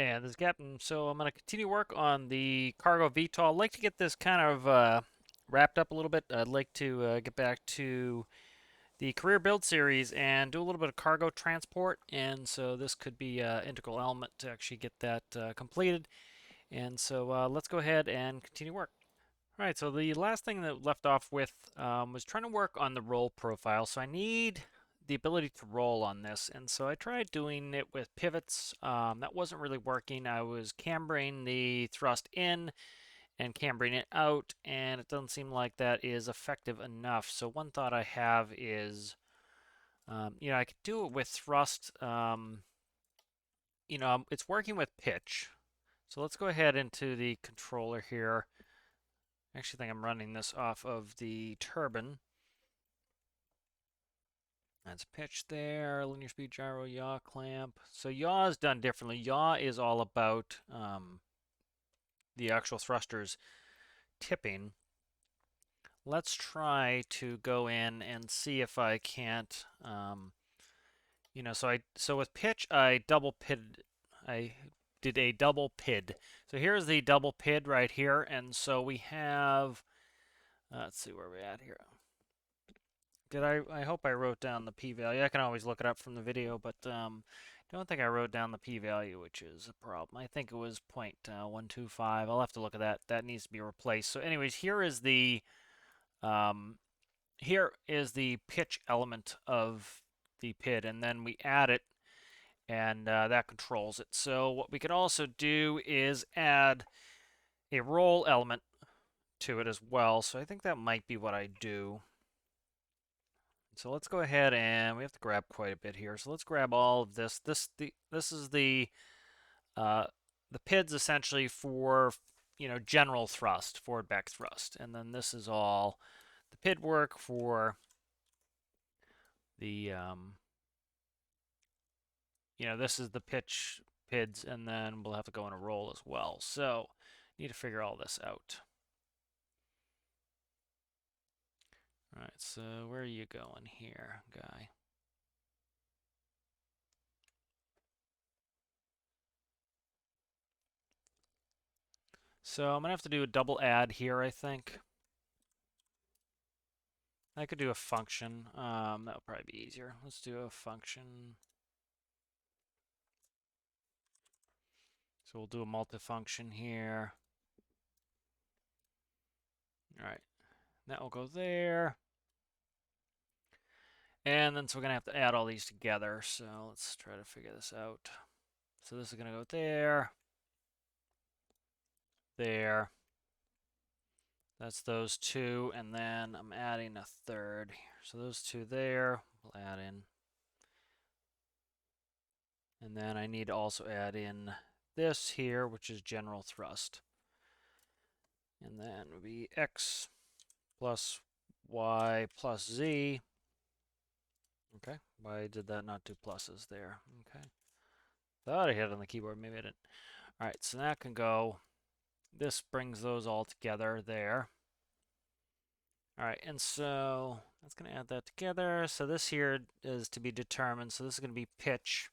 And this is Captain. So I'm going to continue work on the cargo VTOL. I'd like to get this kind of wrapped up a little bit. I'd like to get back to the career build series and do a little bit of cargo transport. And so this could be an integral element to actually get that completed. And so let's go ahead and continue work. All right, so the last thing that left off with was trying to work on the roll profile. So I need the ability to roll on this, and so I tried doing it with pivots. That wasn't really working. I was cambering the thrust in and cambering it out, and it doesn't seem like that is effective enough. So one thought I have is, I could do it with thrust. It's working with pitch. So let's go ahead into the controller here. I actually think I'm running this off of the turbine. That's pitch there, linear speed gyro, yaw clamp. So yaw is done differently. Yaw is all about the actual thrusters tipping. Let's try to go in and see if I can't, so with pitch I did a double PID. So here's the double PID right here, and so we have, let's see where we're at here. I hope I wrote down the p-value. I can always look it up from the video, but don't think I wrote down the p-value, which is a problem. I think it was 0.125. I'll have to look at that. That needs to be replaced. So anyways, um, here is the pitch element of the PID, and then we add it, and that controls it. So what we could also do is add a roll element to it as well. So I think that might be what I do. So let's go ahead, and we have to grab quite a bit here. So let's grab all of this. This is the PIDs essentially for general thrust, forward back thrust, and then this is all the PID work for the this is the pitch PIDs, and then we'll have to go in a roll as well. So need to figure all this out. All right, so where are you going here, guy? So I'm gonna have to do a double add here, I think. I could do a function. That would probably be easier. Let's do a function. So we'll do a multifunction here. All right, that will go there. And then so we're gonna have to add all these together. So let's try to figure this out. So this is gonna go there, there. That's those two, and then I'm adding a third. So those two there, we'll add in. And then I need to also add in this here, which is general thrust. And then it would be x plus y plus z. Okay, why did that not do pluses there? Okay, thought I hit it on the keyboard, maybe I didn't. All right, so that can go. This brings those all together there. All right, and so that's going to add that together. So this here is to be determined. So this is going to be pitch.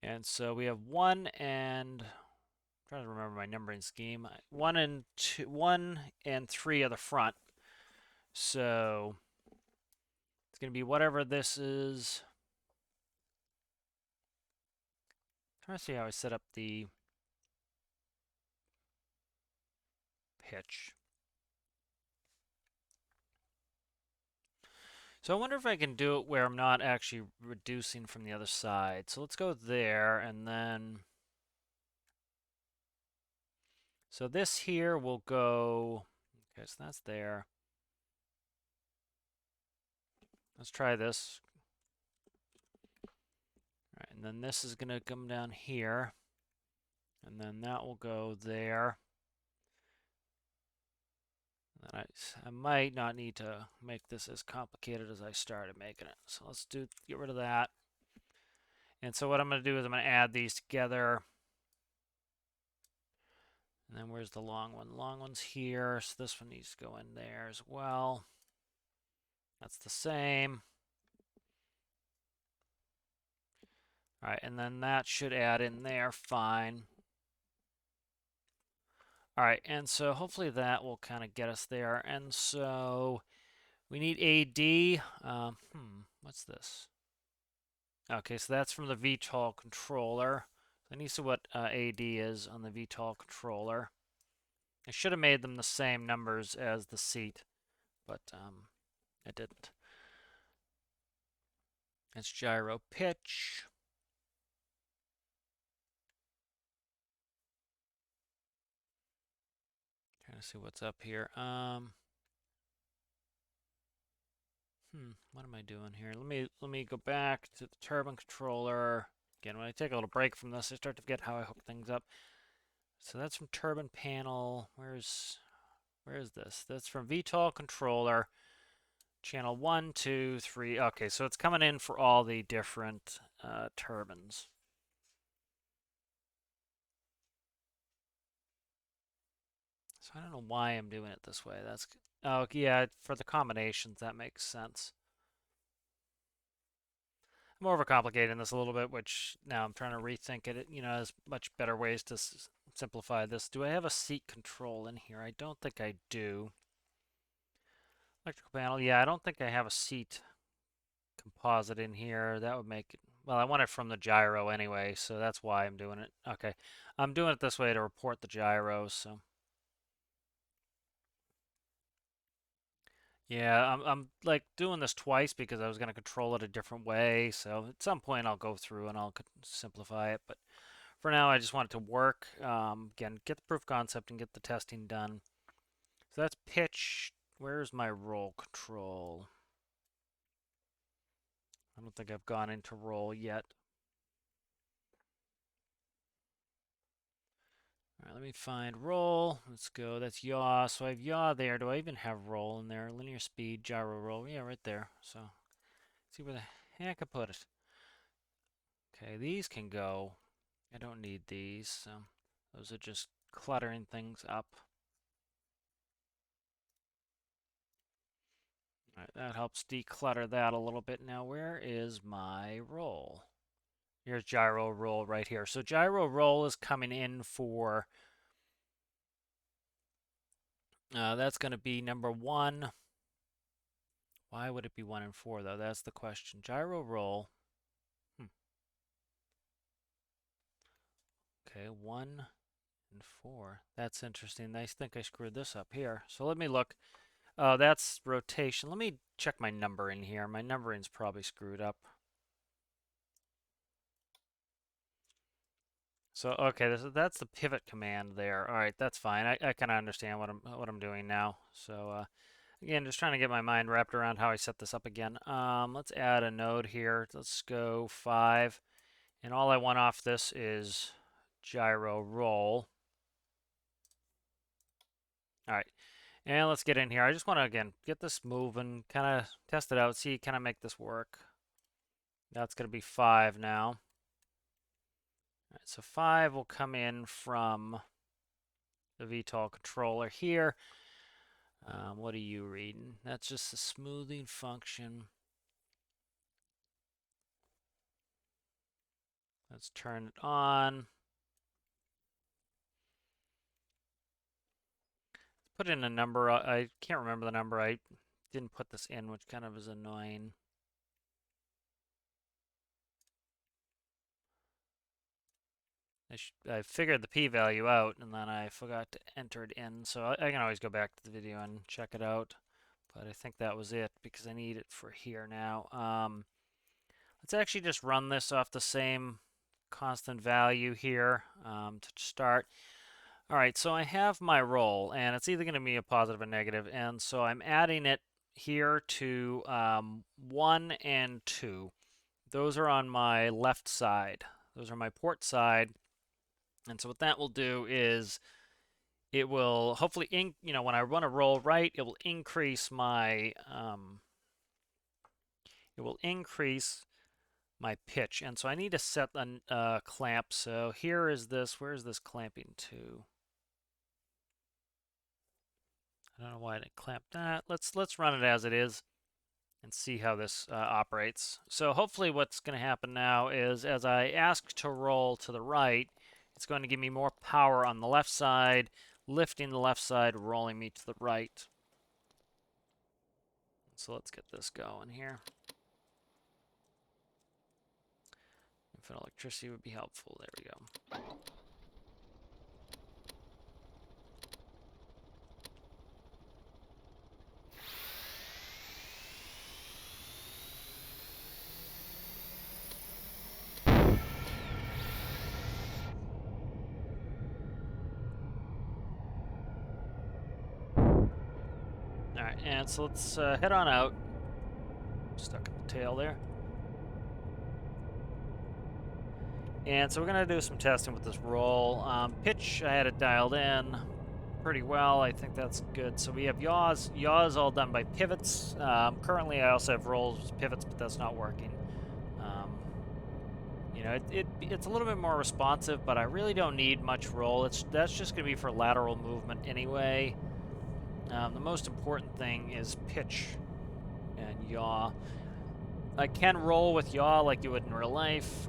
And so we have 1 and I'm trying to remember my numbering scheme. 1 and 2, 1 and 3 are the front. So it's going to be whatever this is. I'm trying to see how I set up the pitch. So I wonder if I can do it where I'm not actually reducing from the other side. So let's go there, and then so this here will go, okay, so that's there. Let's try this. All right, and then this is gonna come down here, and then that will go there. And I might not need to make this as complicated as I started making it. So let's get rid of that. And so what I'm gonna do is I'm gonna add these together. And then where's the long one? The long one's here, so this one needs to go in there as well. That's the same. All right, and then that should add in there fine. All right, and so hopefully that will kind of get us there. And so we need AD. What's this? Okay, so that's from the VTOL controller. I need to see what AD is on the VTOL controller. I should have made them the same numbers as the seat, but I didn't. It's gyro pitch. Trying to see what's up here. What am I doing here? Let me go back to the turbine controller. Again, when I take a little break from this, I start to forget how I hook things up. So that's from turbine panel. Where is this? That's from VTOL controller. Channel 1, 2, 3. Okay, so it's coming in for all the different turbines. So I don't know why I'm doing it this way. That's oh yeah, for the combinations that makes sense. I'm overcomplicating this a little bit, which now I'm trying to rethink it. You know, there's much better ways to simplify this. Do I have a seat control in here? I don't think I do. Electrical panel. Yeah, I don't think I have a seat composite in here. That would make it, well, I want it from the gyro anyway, so that's why I'm doing it. Okay, I'm doing it this way to report the gyros, so. Yeah, I'm like doing this twice because I was going to control it a different way, so at some point I'll go through and I'll simplify it, but for now I just want it to work. Again, get the proof concept and get the testing done. So that's pitch. Where's my roll control? I don't think I've gone into roll yet. All right, let me find roll. Let's go. That's yaw. So I have yaw there. Do I even have roll in there? Linear speed, gyro roll. Yeah, right there. So let's see where the heck I put it. Okay, these can go. I don't need these, so those are just cluttering things up. All right, that helps declutter that a little bit. Now, where is my roll? Here's gyro roll right here. So gyro roll is coming in for, that's going to be number 1. Why would it be 1 and 4, though? That's the question. Gyro roll. Okay, 1 and 4. That's interesting. I think I screwed this up here. So let me look. Oh, that's rotation. Let me check my number in here. My numbering's probably screwed up. So okay, that's the pivot command there. All right, that's fine. I kind of understand what I'm doing now. So again, just trying to get my mind wrapped around how I set this up again. Let's add a node here. Let's go 5, and all I want off this is gyro roll. All right, and let's get in here. I just want to again get this moving, kind of test it out, see, kind of make this work. That's going to be 5 now. All right, so 5 will come in from the VTOL controller here. What are you reading? That's just a smoothing function. Let's turn it on. Put in a number. I can't remember the number. I didn't put this in, which kind of is annoying. I figured the p-value out, and then I forgot to enter it in. So I can always go back to the video and check it out. But I think that was it because I need it for here now. Let's actually just run this off the same constant value here to start. All right, so I have my roll, and it's either going to be a positive or negative, and so I'm adding it here to 1 and 2. Those are on my left side. Those are my port side, and so what that will do is it will hopefully, when I run a roll right, it will increase my pitch, and so I need to set a clamp. So here is this. Where is this clamping to? I don't know why I didn't clamp that. Let's run it as it is. and see how this operates. So hopefully what's going to happen now is as I ask to roll to the right, it's going to give me more power on the left side, lifting the left side, rolling me to the right. So let's get this going here. Infinite electricity would be helpful. There we go. Alright, and so let's head on out. Stuck in the tail there. And so we're going to do some testing with this roll. Pitch, I had it dialed in pretty well. I think that's good. So we have yaws. Yaws all done by pivots. Currently, I also have rolls with pivots, but that's not working. You know, it's a little bit more responsive, but I really don't need much roll. That's just going to be for lateral movement anyway. The most important thing is pitch and yaw. I can roll with yaw like you would in real life,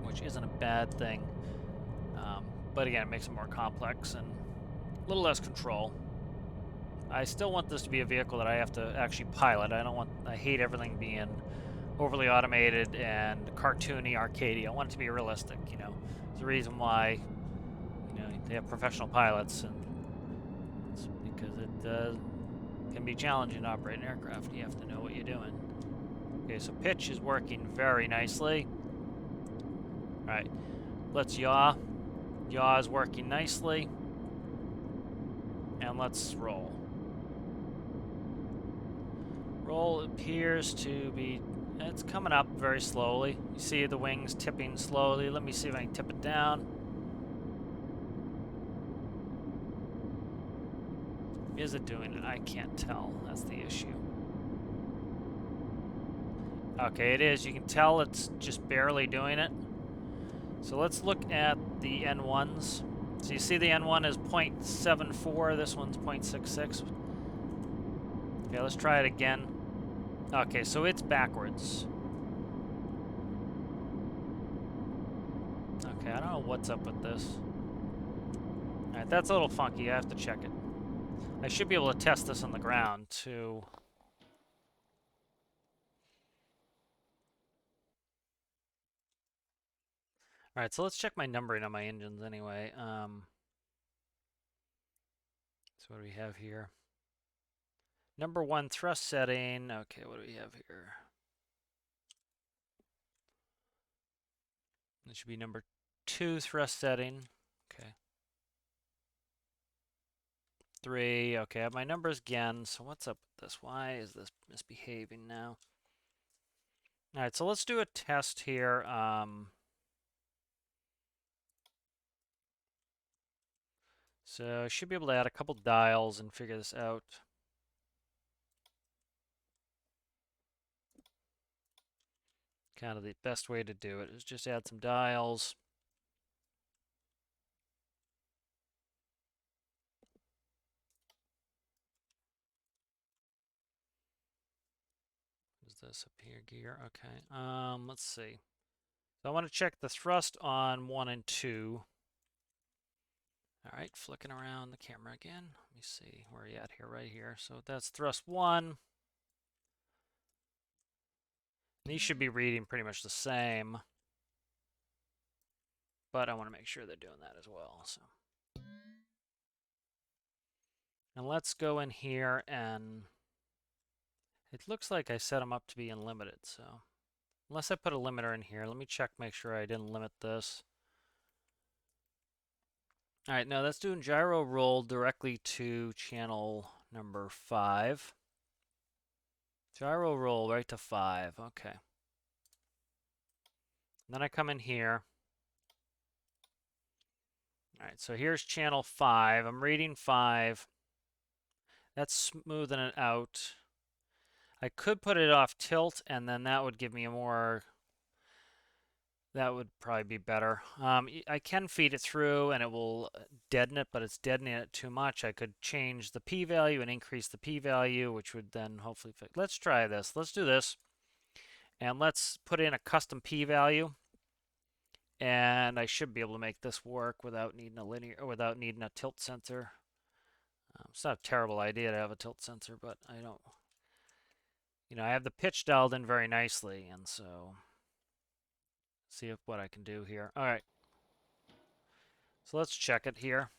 which isn't a bad thing. But again, it makes it more complex and a little less control. I still want this to be a vehicle that I have to actually pilot. I hate everything being overly automated and cartoony, arcadey. I want it to be realistic, you know. There's a reason why, you know, they have professional pilots, and it's because it can be challenging to operate an aircraft. You have to know what you're doing. Okay, so pitch is working very nicely. All right, let's yaw. Yaw is working nicely. And let's roll. Roll appears to be, it's coming up very slowly. You see the wings tipping slowly. Let me see if I can tip it down. Is it doing it? I can't tell. That's the issue. Okay, it is. You can tell it's just barely doing it. So let's look at the N1s. So you see the N1 is 0.74. This one's 0.66. Okay, let's try it again. Okay, so it's backwards. Okay, I don't know what's up with this. Alright, that's a little funky. I have to check it. I should be able to test this on the ground, too. Alright, so let's check my numbering on my engines anyway. So what do we have here? Number 1 thrust setting. Okay, what do we have here? It should be number 2 thrust setting. Okay. 3. Okay, I have my numbers again. So what's up with this? Why is this misbehaving now? All right, so let's do a test here. So I should be able to add a couple dials and figure this out. Kind of the best way to do it is just add some dials. Is this up here, gear? Okay. Let's see. So I want to check the thrust on 1 and 2. All right, flicking around the camera again. Let me see where are you at here, right here. So that's thrust 1. These should be reading pretty much the same, but I want to make sure they're doing that as well. So, and let's go in here, and it looks like I set them up to be unlimited. So unless I put a limiter in here, let me check, make sure I didn't limit this. All right, now that's doing gyro roll directly to channel number 5. Gyro roll right to 5. Okay. Then I come in here. All right, so here's channel 5. I'm reading 5. That's smoothing it out. I could put it off tilt, and then that would give me a more That would probably be better. I can feed it through and it will deaden it, but it's deadening it too much. I could change the p-value and increase the p-value, which would then hopefully fix. Let's try this. Let's do this. And let's put in a custom p-value. And I should be able to make this work without needing a linear, or without needing a tilt sensor. It's not a terrible idea to have a tilt sensor, but I don't, I have the pitch dialed in very nicely, and so see if what I can do here. All right. So let's check it here.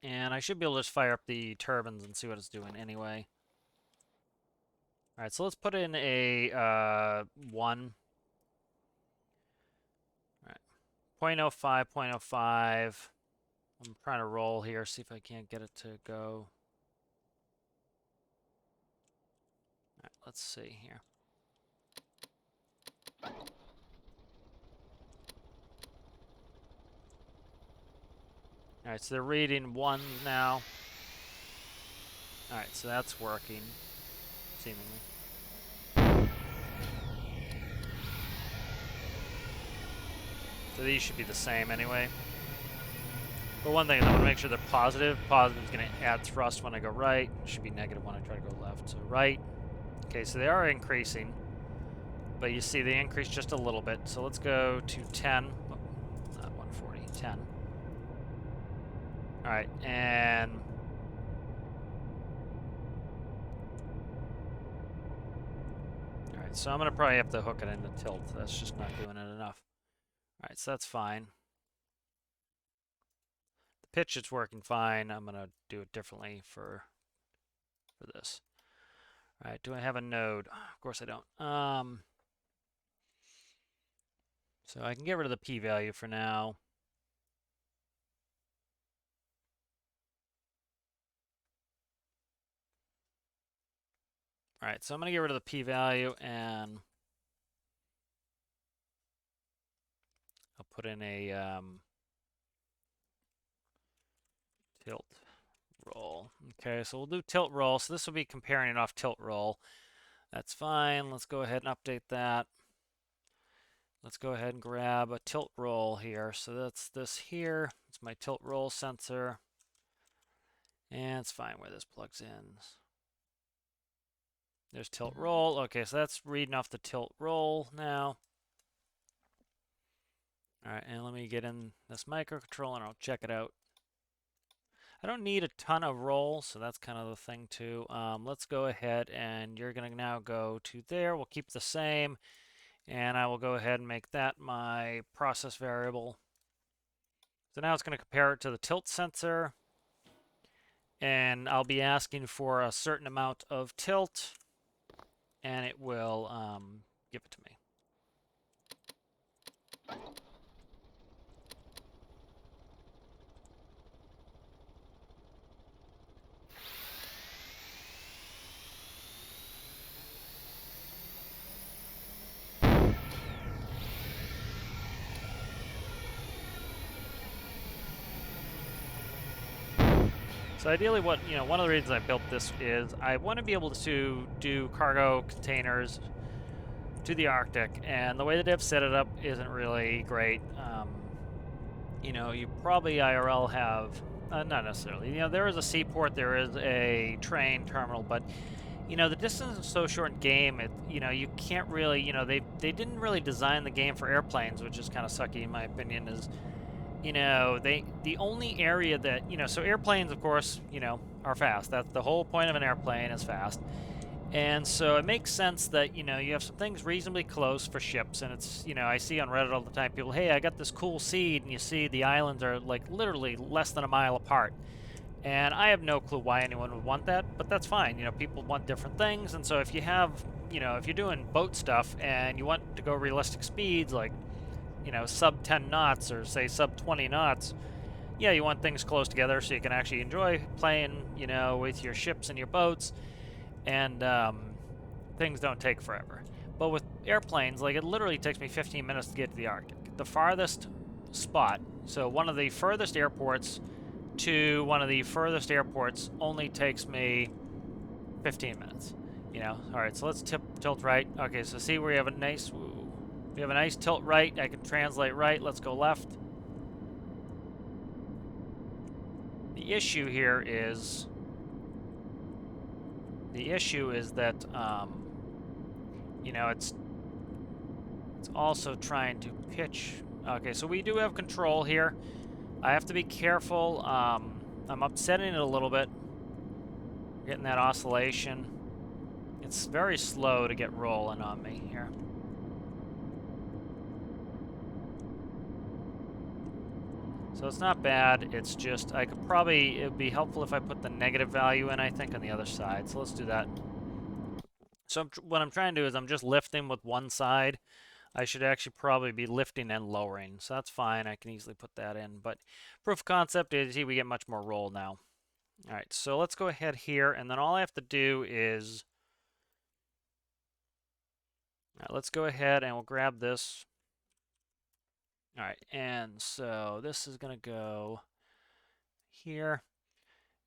And I should be able to just fire up the turbines and see what it's doing anyway. All right, so let's put in a 1. All right, 0.05, 0.05. I'm trying to roll here, see if I can't get it to go. All right, let's see here. All right, so they're reading 1 now. All right, so that's working, seemingly. So these should be the same anyway. But one thing is I want to make sure they're positive. Positive is going to add thrust when I go right. It should be negative when I try to go left. So right. Okay, so they are increasing. But you see they increase just a little bit. So let's go to 10. Oh, not 140, 10. All right, and all right, so I'm gonna probably have to hook it into tilt. That's just not doing it enough. All right, so that's fine. The pitch is working fine. I'm gonna do it differently for this. All right, do I have a node? Of course I don't. So I can get rid of the p-value for now. All right, so I'm going to get rid of the p-value and I'll put in a tilt roll. Okay, so we'll do tilt roll. So this will be comparing it off tilt roll. That's fine. Let's go ahead and update that. Let's go ahead and grab a tilt roll here. So that's this here. It's my tilt roll sensor. And it's fine where this plugs in. There's tilt roll. Okay, so that's reading off the tilt roll now. All right, and let me get in this microcontroller and I'll check it out. I don't need a ton of roll, so that's kind of the thing too. Let's go ahead and you're going to now go to there. We'll keep the same. And I will go ahead and make that my process variable. So now it's going to compare it to the tilt sensor. And I'll be asking for a certain amount of tilt. And it will give it to me. So ideally one of the reasons I built this is I want to be able to do cargo containers to the Arctic, and the way that they've set it up isn't really great. You probably IRL have, not necessarily, there is a seaport, there is a train terminal, but the distance is so short in game, you can't really, they didn't really design the game for airplanes, which is kind of sucky in my opinion, is the only area that, so airplanes, of course, are fast. That's the whole point of an airplane, is fast. And so it makes sense that, you have some things reasonably close for ships. And it's, I see on Reddit all the time, people, hey, I got this cool seed. And you see the islands are like literally less than a mile apart. And I have no clue why anyone would want that, but that's fine. People want different things. And so if you have, if you're doing boat stuff and you want to go realistic speeds, like, sub 10 knots or say sub 20 knots, yeah, you want things close together so you can actually enjoy playing, with your ships and your boats, and things don't take forever. But with airplanes, like, it literally takes me 15 minutes to get to the Arctic. The farthest spot, so one of the furthest airports to one of the furthest airports only takes me 15 minutes. All right, so let's tilt right. Okay, so see, we have a nice, We have a nice tilt right. I can translate right. Let's go left. The issue here is... that, you know, it's also trying to pitch. Okay, so we do have control here. I have to be careful. I'm upsetting it a little bit. Getting that oscillation. It's very slow to get rolling on me here. So it's not bad. It's just, I could probably, it would be helpful if I put the negative value in, I think, on the other side. So let's do that. So what I'm trying to do is I'm just lifting with one side. I should actually probably be lifting and lowering. So that's fine. I can easily put that in. But proof of concept is, see, we get much more roll now. All right, so let's go ahead here. And then all I have to do is, all right, let's go ahead and we'll grab this. All right, and so this is going to go here.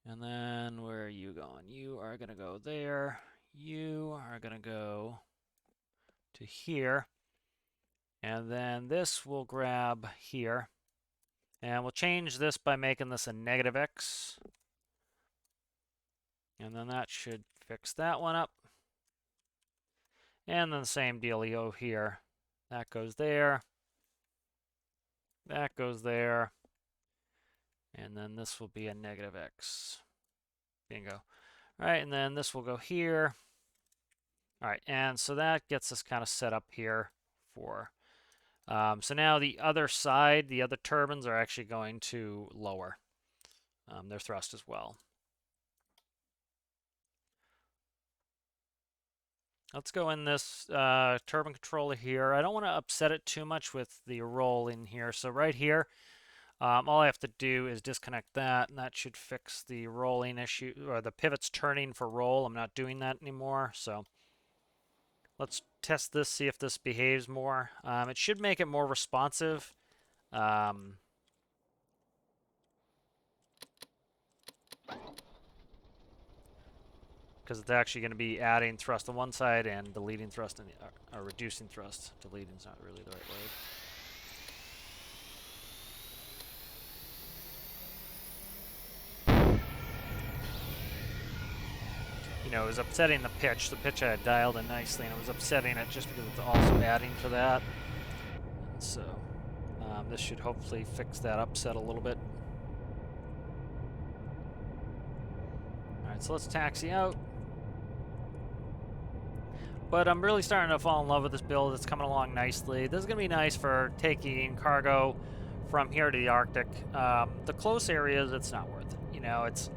And then where are you going? You are going to go there. You are going to go to here. And then this will grab here. And we'll change this by making this a negative X. And then that should fix that one up. And then the same dealio here. That goes there. That goes there. And then this will be a negative X. Bingo. All right, and then this will go here. All right, and so that gets us kind of set up here for... so now the other side, the other turbines are actually going to lower their thrust as well. Let's go in this turbine controller here. I don't want to upset it too much with the roll in here. So right here, all I have to do is disconnect that, and that should fix the rolling issue, or the pivots turning for roll. I'm not doing that anymore. So let's test this, see if this behaves more. It should make it more responsive. Because it's actually going to be adding thrust on one side and deleting thrust on the, or reducing thrust. Deleting is not really the right word. You know, it was upsetting the pitch. The pitch I had dialed in nicely, and it was upsetting it just because it's also adding to that. And so this should hopefully fix that upset a little bit. All right, so let's taxi out. But I'm really starting to fall in love with this build. It's coming along nicely. This is going to be nice for taking cargo from here to the Arctic. The close areas, it's not worth it. You know, it's...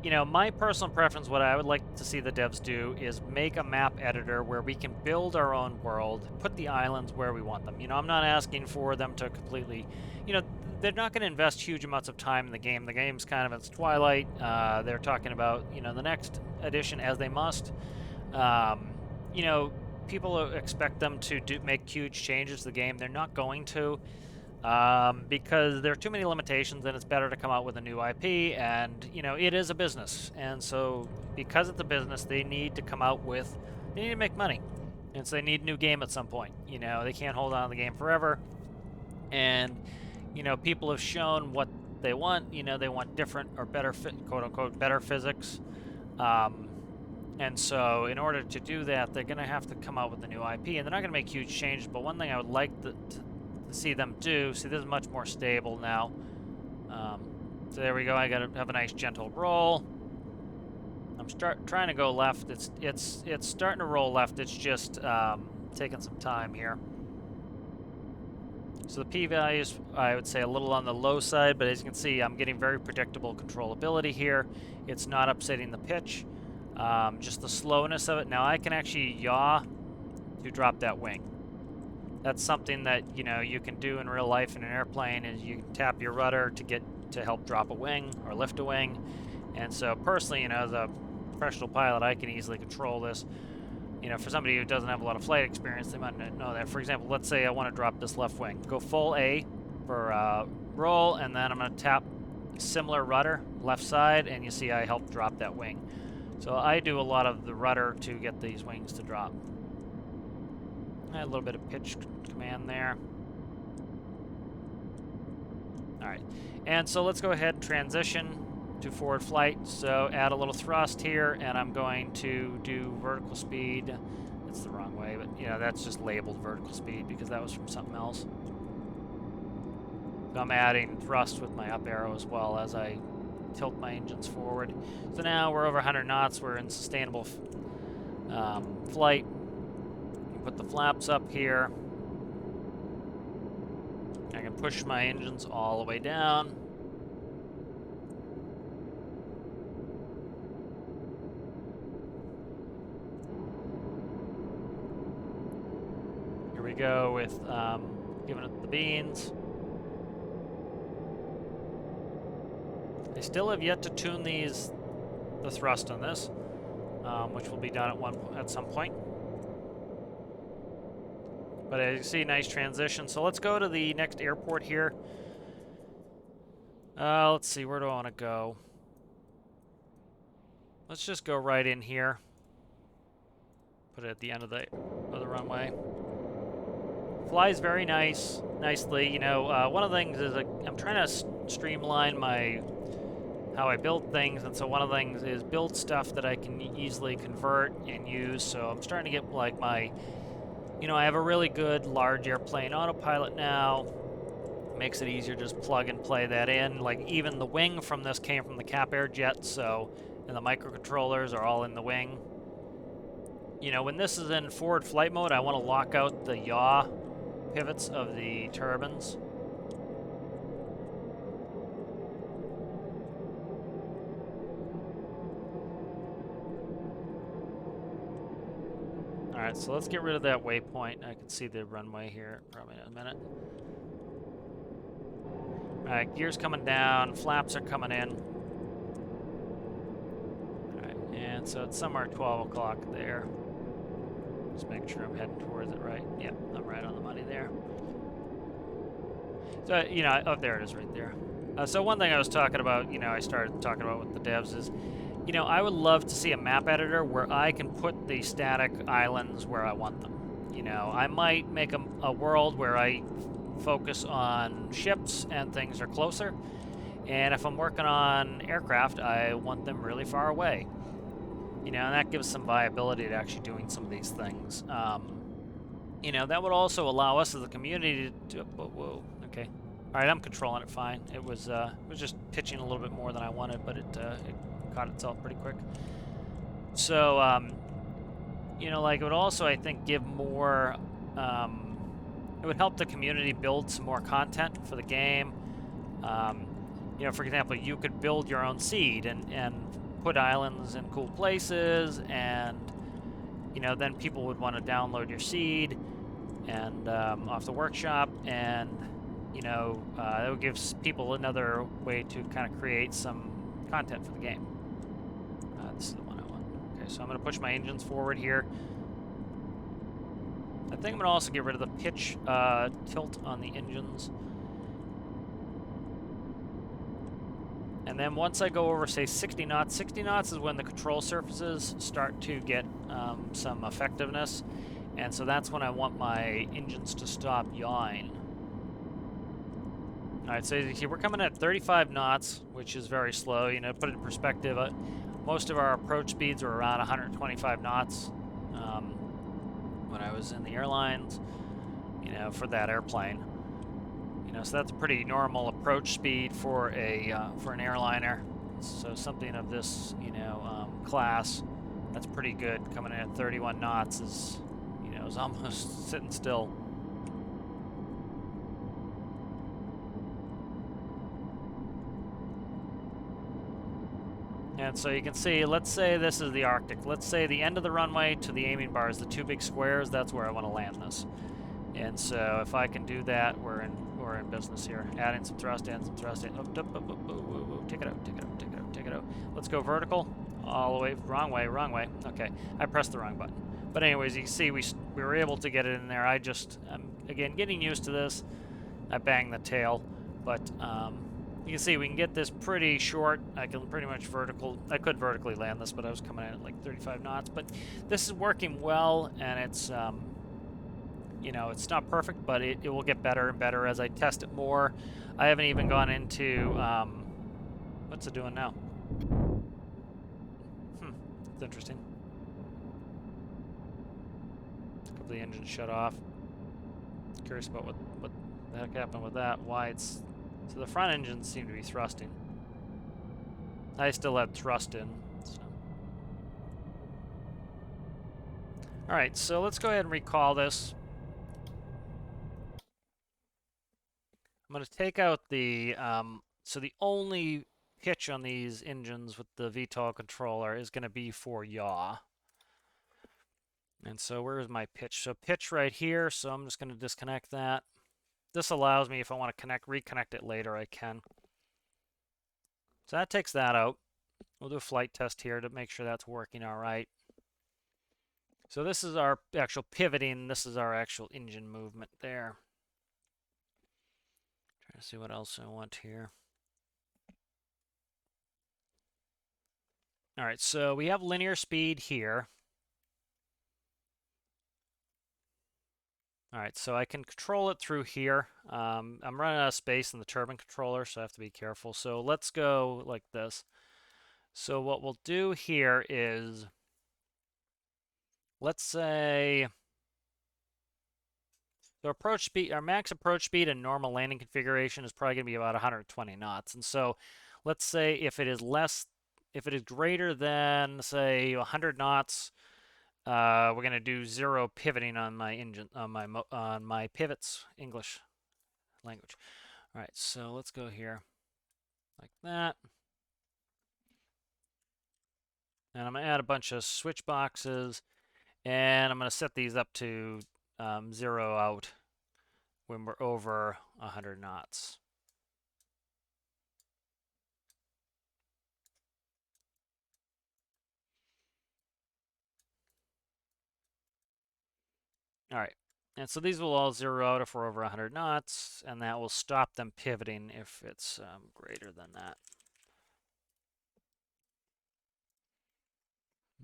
You know, my personal preference, what I would like to see the devs do is make a map editor where we can build our own world, put the islands where we want them. You know, I'm not asking for them to completely, you know, they're not going to invest huge amounts of time in the game. The game's kind of in its twilight. They're talking about, you know, the next edition as they must. You know, people expect them to make huge changes to the game. They're not going to. Because there are too many limitations, and it's better to come out with a new IP, and, you know, it is a business. And so, because it's a business, they need to come out with, they need to make money. And so they need a new game at some point. You know, they can't hold on to the game forever. And, you know, people have shown what they want. You know, they want different or better, quote-unquote, better physics. And so, in order to do that, they're going to have to come out with a new IP, and they're not going to make huge changes, but one thing I would like to see them do. See, this is much more stable now. So there we go. I gotta have a nice gentle roll. I'm trying to go left. It's starting to roll left. It's just taking some time here. So the p-values, I would say, a little on the low side, but as you can see, I'm getting very predictable controllability here. It's not upsetting the pitch. Just the slowness of it. Now I can actually yaw to drop that wing. That's something that, you know, you can do in real life in an airplane, is you can tap your rudder to help drop a wing or lift a wing. And so personally, you know, as a professional pilot, I can easily control this. You know, for somebody who doesn't have a lot of flight experience, they might not know that. For example, let's say I want to drop this left wing. Go full A for roll, and then I'm going to tap similar rudder, left side, and you see I help drop that wing. So I do a lot of the rudder to get these wings to drop. A little bit of pitch command there. All right, and so let's go ahead and transition to forward flight. So add a little thrust here, and I'm going to do vertical speed. That's the wrong way, but you know, that's just labeled vertical speed because that was from something else. So I'm adding thrust with my up arrow as well as I tilt my engines forward. So now we're over 100 knots. We're in sustainable flight. Put the flaps up here. I can push my engines all the way down. Here we go with giving it the beans. I still have yet to tune the thrust on this, which will be done at some point. But as you see, nice transition. So let's go to the next airport here. Let's see, where do I want to go? Let's just go right in here. Put it at the end of the runway. Flies very nicely. You know, one of the things is I'm trying to streamline how I build things, and so one of the things is build stuff that I can easily convert and use. So I'm starting to get like you know, I have a really good large airplane autopilot now. Makes it easier to just plug and play that in. Like even the wing from this came from the Cap Air jet, so, and the microcontrollers are all in the wing. You know, when this is in forward flight mode, I want to lock out the yaw pivots of the turbines. Alright, so let's get rid of that waypoint. I can see the runway here probably in a minute. Alright, gears coming down, flaps are coming in. Alright, and so it's somewhere 12 o'clock there. Just make sure I'm heading towards it right. Yep, I'm right on the money there. So, you know, oh, there it is right there. So one thing I was talking about, you know, I started talking about with the devs is, you know, I would love to see a map editor where I can put the static islands where I want them. You know, I might make a world where I focus on ships and things are closer. And if I'm working on aircraft, I want them really far away. You know, and that gives some viability to actually doing some of these things. You know, that would also allow us as a community to... Whoa, okay. All right, I'm controlling it fine. It was just pitching a little bit more than I wanted, but it caught itself pretty quick. So, you know, like, it would also, I think, give more... it would help the community build some more content for the game. You know, for example, you could build your own seed and put islands in cool places, and, you know, then people would want to download your seed and off the workshop, and, you know, that would give people another way to kind of create some content for the game. This is the one I want. Okay, so I'm going to push my engines forward here. I think I'm going to also get rid of the pitch tilt on the engines. And then once I go over, say, 60 knots is when the control surfaces start to get some effectiveness. And so that's when I want my engines to stop yawing. All right, so as you see, we're coming at 35 knots, which is very slow. You know, to put it in perspective, most of our approach speeds are around 125 knots when I was in the airlines, you know, for that airplane. You know, so that's a pretty normal approach speed for an airliner. So something of this, you know, class, that's pretty good. Coming in at 31 knots is, you know, is almost sitting still. And so you can see, let's say this is the Arctic. Let's say the end of the runway to the aiming bars, the two big squares, that's where I want to land this. And so if I can do that, we're in business here. Adding some thrust, adding some thrust, take it out. Let's go vertical, all the way, wrong way. Okay, I pressed the wrong button. But anyways, you can see we were able to get it in there. I'm again getting used to this. I banged the tail, but you can see we can get this pretty short. I can pretty much I could vertically land this, but I was coming in at like 35 knots. But this is working well, and it's you know, it's not perfect, but it will get better and better as I test it more. I haven't even gone into, what's it doing now? It's interesting. A couple of the engines shut off. Curious about what the heck happened with that, why it's... So the front engines seem to be thrusting. I still have thrust in, so. Alright, so let's go ahead and recall this. I'm going to take out the, so the only pitch on these engines with the VTOL controller is going to be for yaw. And so where is my pitch? So pitch right here, so I'm just going to disconnect that. This allows me, if I want to reconnect it later, I can. So that takes that out. We'll do a flight test here to make sure that's working all right. So this is our actual pivoting. This is our actual engine movement there. Trying to see what else I want here. All right, so we have linear speed here. All right, so I can control it through here. I'm running out of space in the turbine controller, so I have to be careful. So let's go like this. So what we'll do here is, let's say, the approach speed, our max approach speed and normal landing configuration is probably going to be about 120 knots. And so let's say if it is greater than, say, 100 knots, we're going to do 0 pivoting on my engine, on my pivots, English language. All right, so let's go here like that. And I'm going to add a bunch of switch boxes, and I'm going to set these up to 0 out when we're over 100 knots. All right, and so these will all 0 out if we're over 100 knots, and that will stop them pivoting if it's greater than that.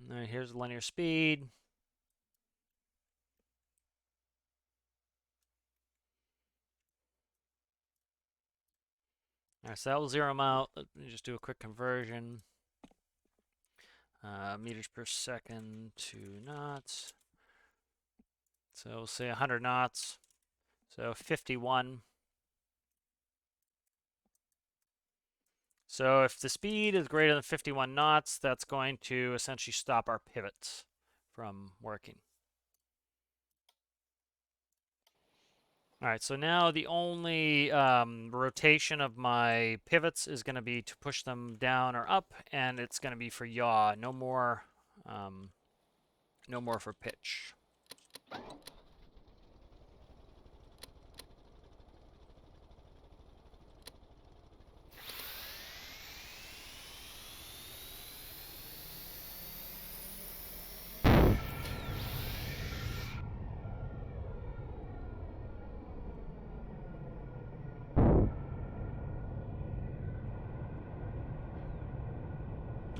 All right, here's linear speed. All right, so that will 0 them out. Let me just do a quick conversion. Meters per second to knots. So we'll say 100 knots. So 51. So if the speed is greater than 51 knots, that's going to essentially stop our pivots from working. All right, so now the only rotation of my pivots is going to be to push them down or up, and it's going to be for yaw, no more for pitch.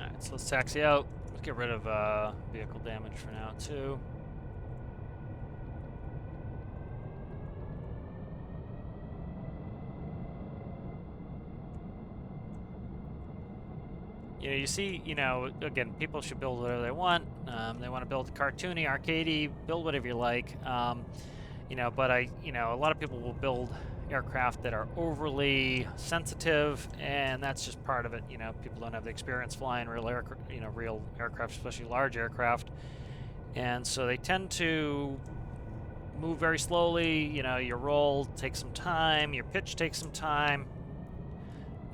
Alright, so let's taxi out. Let's get rid of vehicle damage for now, too. You know, you see, you know, again, people should build whatever they want. They want to build cartoony, arcadey, build whatever you like. You know, but a lot of people will build aircraft that are overly sensitive, and that's just part of it. You know, people don't have the experience flying real aircraft, especially large aircraft, and so they tend to move very slowly. You know, your roll takes some time, your pitch takes some time.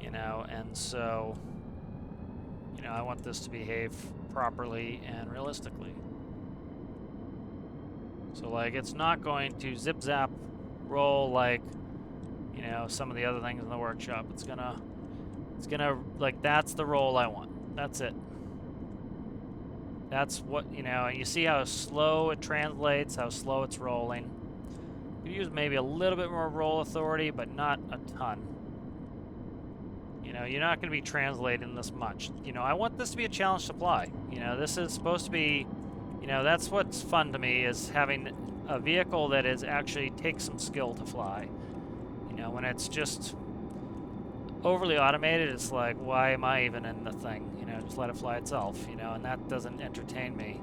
You know, and so, you know, I want this to behave properly and realistically. So, like, it's not going to zip-zap roll like, you know, some of the other things in the workshop. It's gonna, like, that's the roll I want. That's it. That's what, you know, and you see how slow it translates, how slow it's rolling. You use maybe a little bit more roll authority, but not a ton. You know, you're not going to be translating this much. You know, I want this to be a challenge to fly. You know, this is supposed to be, you know, that's what's fun to me, is having a vehicle that is actually takes some skill to fly. You know, when it's just overly automated, it's like, why am I even in the thing? You know, just let it fly itself, you know, and that doesn't entertain me.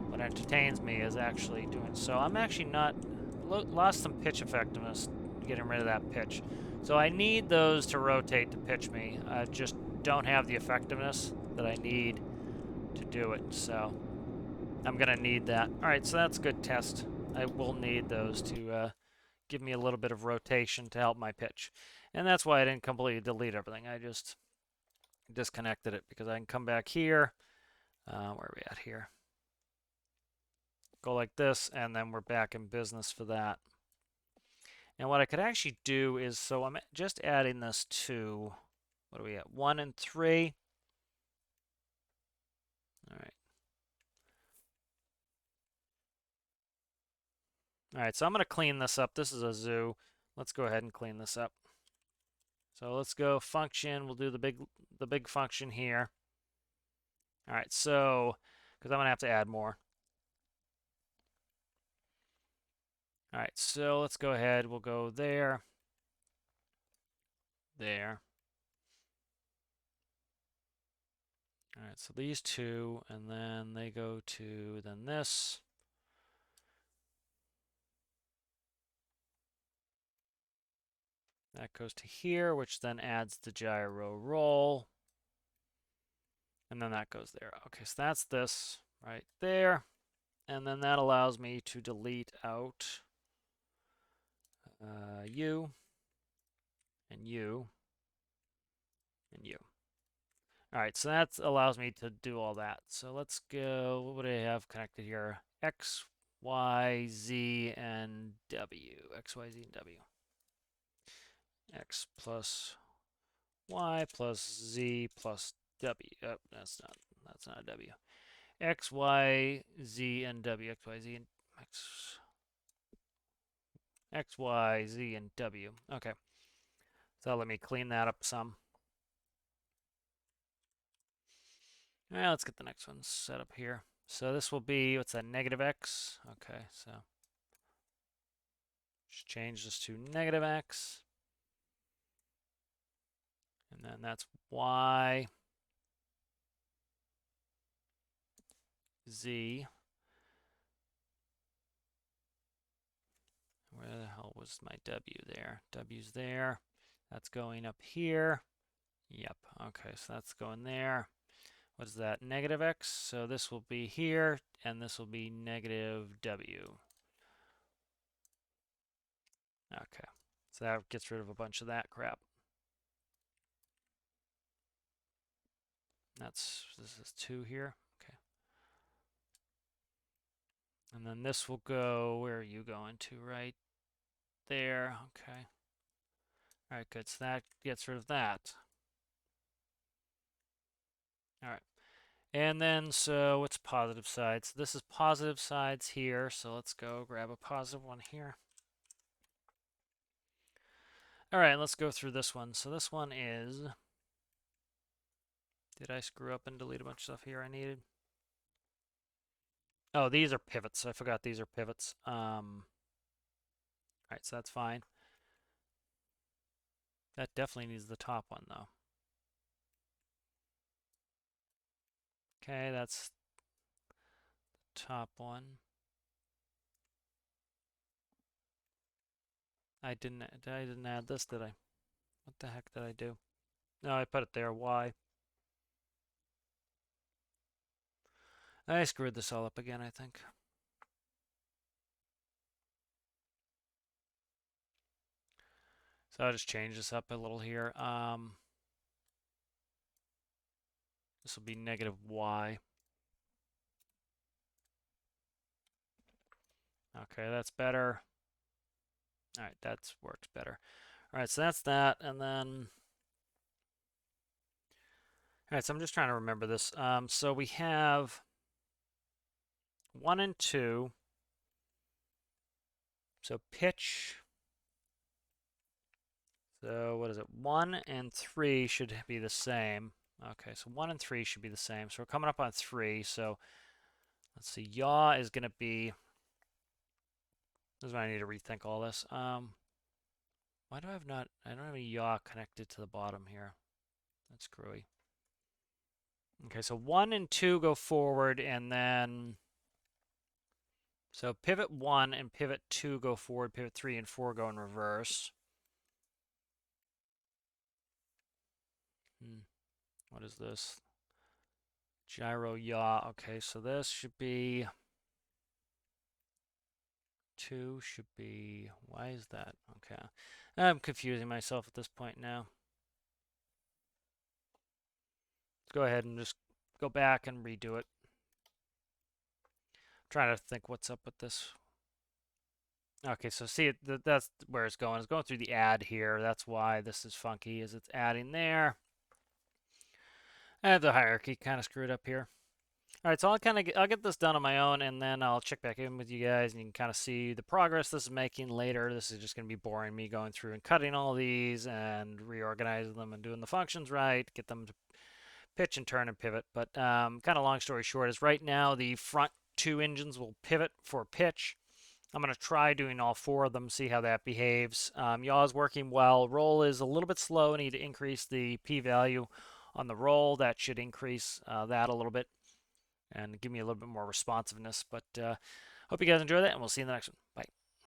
What entertains me is actually doing so. I'm actually not lost some pitch effectiveness getting rid of that pitch. So I need those to rotate to pitch me. I just don't have the effectiveness that I need to do it. So I'm going to need that. All right, so that's a good test. I will need those to give me a little bit of rotation to help my pitch. And that's why I didn't completely delete everything. I just disconnected it because I can come back here. Where are we at here? Go like this, and then we're back in business for that. And what I could actually do is, so I'm just adding this to, what are we at, 1 and 3. All right. All right, so I'm going to clean this up. This is a zoo. Let's go ahead and clean this up. So let's go function. We'll do the big function here. All right, so, because I'm going to have to add more. All right, so let's go ahead. We'll go there, there. All right, so these two, and then they go to then this. That goes to here, which then adds the gyro roll. And then that goes there. Okay, so that's this right there. And then that allows me to delete out you, and you, and you. All right, so that allows me to do all that. So let's go, what do I have connected here? X, Y, Z, and W. X, Y, Z, and W. X plus Y plus Z plus W. Oh, that's not a W. X, Y, Z, and W. X, Y, Z, and X, Y, Z, and W. Okay. So let me clean that up some. All right, let's get the next one set up here. So this will be, what's that, negative X? Okay, so just change this to negative X. And then that's Y, Z. Where the hell was my W there? W's there. That's going up here. Yep, okay, so that's going there. What is that? Negative X. So this will be here, and this will be negative W. Okay, so that gets rid of a bunch of that crap. This is 2 here. Okay. And then this will go, where are you going to? Right there. Okay. All right, good. So that gets rid of that. All right. And then, so what's positive sides? This is positive sides here. So let's go grab a positive one here. All right, let's go through this one. So this one is, did I screw up and delete a bunch of stuff here I needed? Oh, these are pivots. I forgot these are pivots. All right, so that's fine. That definitely needs the top one, though. Okay, that's the top one. I didn't add this, did I? What the heck did I do? No, I put it there. Why? I screwed this all up again, I think. So I'll just change this up a little here. This will be negative Y. Okay, that's better. All right, that works better. All right, so that's that. And then, all right, so I'm just trying to remember this. So we have 1 and 2. So pitch. So what is it? 1 and 3 should be the same. Okay, so 1 and 3 should be the same. So we're coming up on 3. So let's see, yaw is going to be This is why I need to rethink all this. Why do I have not? I don't have any yaw connected to the bottom here. That's screwy. Okay, so 1 and 2 go forward, and then so pivot 1 and pivot 2 go forward. Pivot 3 and 4 go in reverse. What is this? Gyro yaw. Okay, so this should be 2 should be. Why is that? Okay, I'm confusing myself at this point now. Let's go ahead and just go back and redo it. I'm trying to think what's up with this. Okay, so see, that's where it's going. It's going through the add here. That's why this is funky, is it's adding there. I have the hierarchy kind of screwed up here. All right, so I'll get this done on my own, and then I'll check back in with you guys, and you can kind of see the progress this is making later. This is just going to be boring, me going through and cutting all these and reorganizing them and doing the functions right, get them to pitch and turn and pivot. But kind of long story short is right now the front 2 engines will pivot for pitch. I'm going to try doing all 4 of them, see how that behaves. Yaw is working well. Roll is a little bit slow. I need to increase the p-value on the roll. That should increase that a little bit and give me a little bit more responsiveness. But hope you guys enjoy that, and we'll see you in the next one. Bye.